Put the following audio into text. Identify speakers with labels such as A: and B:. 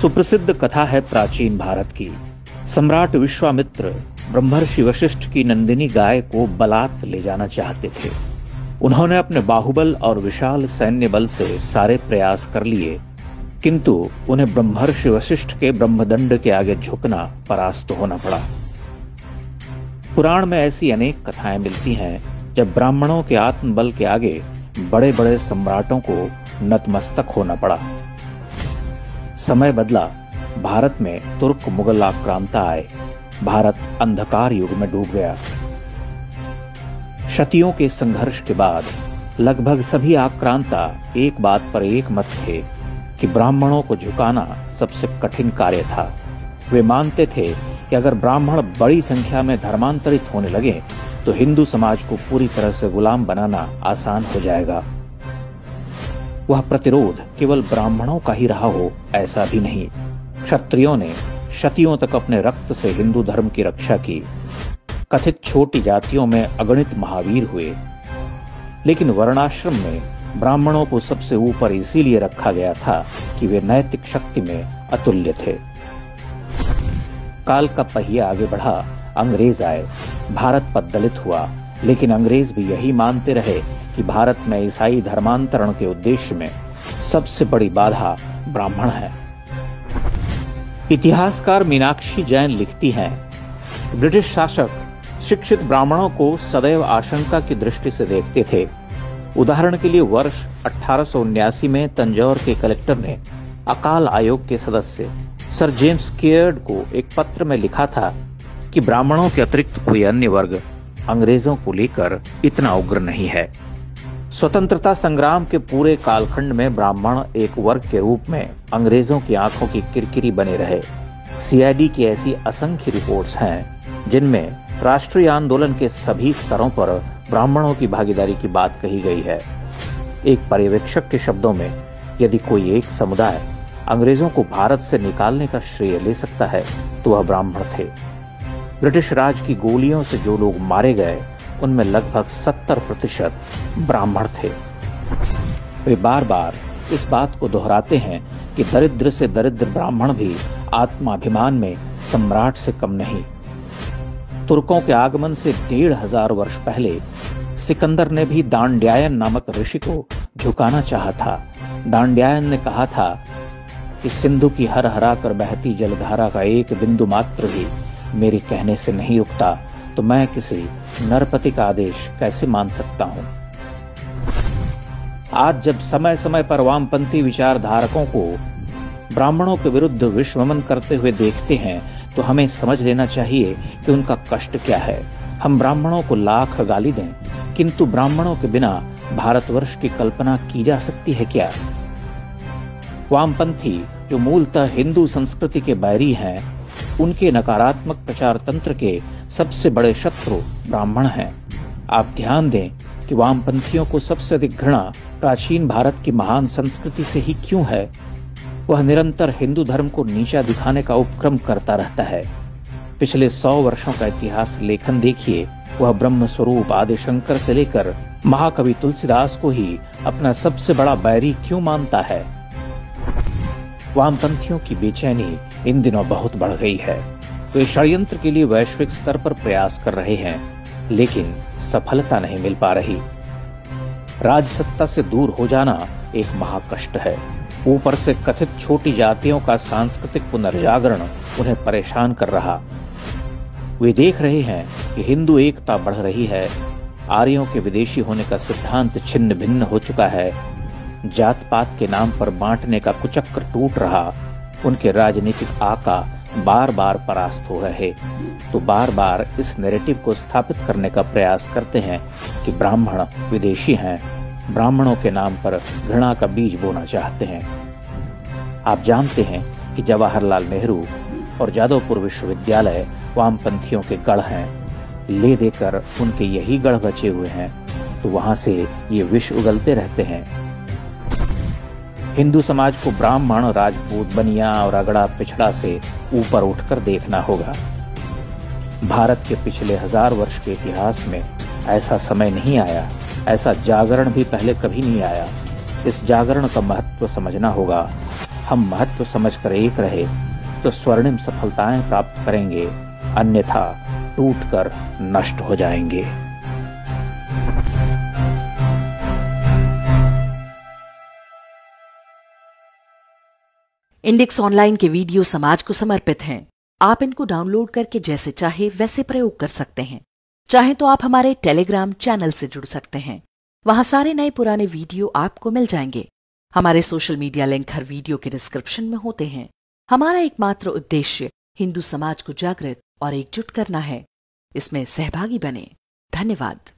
A: सुप्रसिद्ध कथा है प्राचीन भारत की। सम्राट विश्वामित्र ब्रह्मर्षि वशिष्ठ की नंदिनी गाय को बलात् ले जाना चाहते थे। उन्होंने अपने बाहुबल और विशाल सैन्य बल से सारे प्रयास कर लिए, किंतु उन्हें ब्रह्मर्षि वशिष्ठ के ब्रह्मदंड के आगे झुकना परास्त होना पड़ा। पुराण में ऐसी अनेक कथाएं मिलती हैं जब ब्राह्मणों के आत्मबल के आगे बड़े बड़े सम्राटों को नतमस्तक होना पड़ा। समय बदला, भारत में तुर्क मुगल आक्रांता आए, भारत अंधकार युग में डूब गया। शतियों के संघर्ष के बाद लगभग सभी आक्रांता एक बात पर एक मत थे कि ब्राह्मणों को झुकाना सबसे कठिन कार्य था। वे मानते थे कि अगर ब्राह्मण बड़ी संख्या में धर्मांतरित होने लगे तो हिंदू समाज को पूरी तरह से गुलाम बनाना आसान हो जाएगा। वह प्रतिरोध केवल ब्राह्मणों का ही रहा हो, ऐसा भी नहीं। क्षत्रियों ने शतियों तक अपने रक्त से हिंदू धर्म की रक्षा की। कथित छोटी जातियों में अगणित महावीर हुए, लेकिन वर्णाश्रम में ब्राह्मणों को सबसे ऊपर इसीलिए रखा गया था कि वे नैतिक शक्ति में अतुल्य थे। काल का पहिया आगे बढ़ा, अंग्रेज आए, भारत पद्दलित हुआ, लेकिन अंग्रेज भी यही मानते रहे कि भारत में ईसाई धर्मांतरण के उद्देश्य में सबसे बड़ी बाधा ब्राह्मण है। इतिहासकार मीनाक्षी जैन लिखती हैं, ब्रिटिश शासक शिक्षित ब्राह्मणों को सदैव आशंका की दृष्टि से देखते थे। उदाहरण के लिए वर्ष 1879 में तंजौर के कलेक्टर ने अकाल आयोग के सदस्य सर जेम्स केयर्ड को एक पत्र में लिखा था कि ब्राह्मणों के अतिरिक्त कोई अन्य वर्ग अंग्रेजों को लेकर इतना उग्र नहीं है। स्वतंत्रता संग्राम के पूरे कालखंड में ब्राह्मण एक वर्ग के रूप में अंग्रेजों की आंखों की किरकिरी बने रहे। सीआईडी की ऐसी असंख्य रिपोर्ट्स हैं जिनमें राष्ट्रीय आंदोलन के सभी स्तरों पर ब्राह्मणों की भागीदारी की बात कही गई है। एक पर्यवेक्षक के शब्दों में, यदि कोई एक समुदाय अंग्रेजों को भारत से निकालने का श्रेय ले सकता है तो वह ब्राह्मण थे। ब्रिटिश राज की गोलियों से जो लोग मारे गए उनमें लगभग 70% ब्राह्मण थे। वे बार बार इस बात को दोहराते हैं कि दरिद्र से दरिद्र ब्राह्मण भी आत्माभिमान में सम्राट से कम नहीं। तुर्कों के आगमन से 1500 वर्ष पहले सिकंदर ने भी दांड्यायन नामक ऋषि को झुकाना चाहा था। दांड्यायन ने कहा था कि सिंधु की हर हरा कर बहती जलधारा का एक बिंदु मात्र भी मेरे कहने से नहीं रुकता, तो मैं किसी नरपति का आदेश कैसे मान सकता हूं। आज जब समय समय पर वामपंथी विचारधारकों को ब्राह्मणों के विरुद्ध विश्वमन करते हुए देखते हैं तो हमें समझ लेना चाहिए कि उनका कष्ट क्या है। हम ब्राह्मणों को लाख गाली दें, किंतु ब्राह्मणों के बिना भारतवर्ष की कल्पना की जा सकती है क्या? वामपंथी जो मूलतः हिंदू संस्कृति के बैरी हैं, उनके नकारात्मक प्रचार तंत्र के सबसे बड़े शत्रु ब्राह्मण हैं। आप ध्यान दें कि वामपंथियों को सबसे अधिक घृणा प्राचीन भारत की महान संस्कृति से ही क्यों है? वह निरंतर हिंदू धर्म को नीचा दिखाने का उपक्रम करता रहता है। पिछले 100 वर्षों का इतिहास लेखन देखिए, वह ब्रह्म स्वरूप आदि शंकर से लेकर महाकवि तुलसीदास को ही अपना सबसे बड़ा बैरी क्यों मानता है? वामपंथियों की बेचैनी इन दिनों बहुत बढ़ गई है। वे षड्यंत्र के लिए वैश्विक स्तर पर प्रयास कर रहे हैं, लेकिन सफलता नहीं मिल पा रही। राजसत्ता से दूर हो जाना एक महाकष्ट है। ऊपर से कथित छोटी जातियों का सांस्कृतिक पुनर्जागरण उन्हें परेशान कर रहा। वे देख रहे हैं कि हिंदू एकता बढ़ रही है, आर्यों के विदेशी होने का सिद्धांत छिन्न भिन्न हो चुका है, जात पात के नाम पर बांटने का कुचक्र टूट रहा। उनके राजनीतिक आका बार बार परास्त हो रहे, तो बार बार इस नैरेटिव को स्थापित करने का प्रयास करते हैं कि ब्राह्मण विदेशी हैं, ब्राह्मणों के नाम पर घृणा का बीज बोना चाहते हैं। आप जानते हैं कि जवाहरलाल नेहरू और जादवपुर विश्वविद्यालय वामपंथियों के गढ़ हैं। ले देकर उनके यही गढ़ बचे हुए हैं, तो वहां से ये विष उगलते रहते हैं। हिंदू समाज को ब्राह्मण, राजपूत, बनिया और अगड़ा पिछड़ा से ऊपर उठकर देखना होगा। भारत के पिछले 1000 वर्ष के इतिहास में ऐसा समय नहीं आया, ऐसा जागरण भी पहले कभी नहीं आया। इस जागरण का महत्व समझना होगा। हम महत्व समझकर एक रहे तो स्वर्णिम सफलताएं प्राप्त करेंगे, अन्यथा टूटकर नष्ट हो जाएंगे।
B: इंडेक्स ऑनलाइन के वीडियो समाज को समर्पित हैं। आप इनको डाउनलोड करके जैसे चाहे वैसे प्रयोग कर सकते हैं। चाहे तो आप हमारे टेलीग्राम चैनल से जुड़ सकते हैं। वहां सारे नए पुराने वीडियो आपको मिल जाएंगे। हमारे सोशल मीडिया लिंक हर वीडियो के डिस्क्रिप्शन में होते हैं। हमारा एकमात्र उद्देश्य हिंदू समाज को जागृत और एकजुट करना है। इसमें सहभागी बने। धन्यवाद।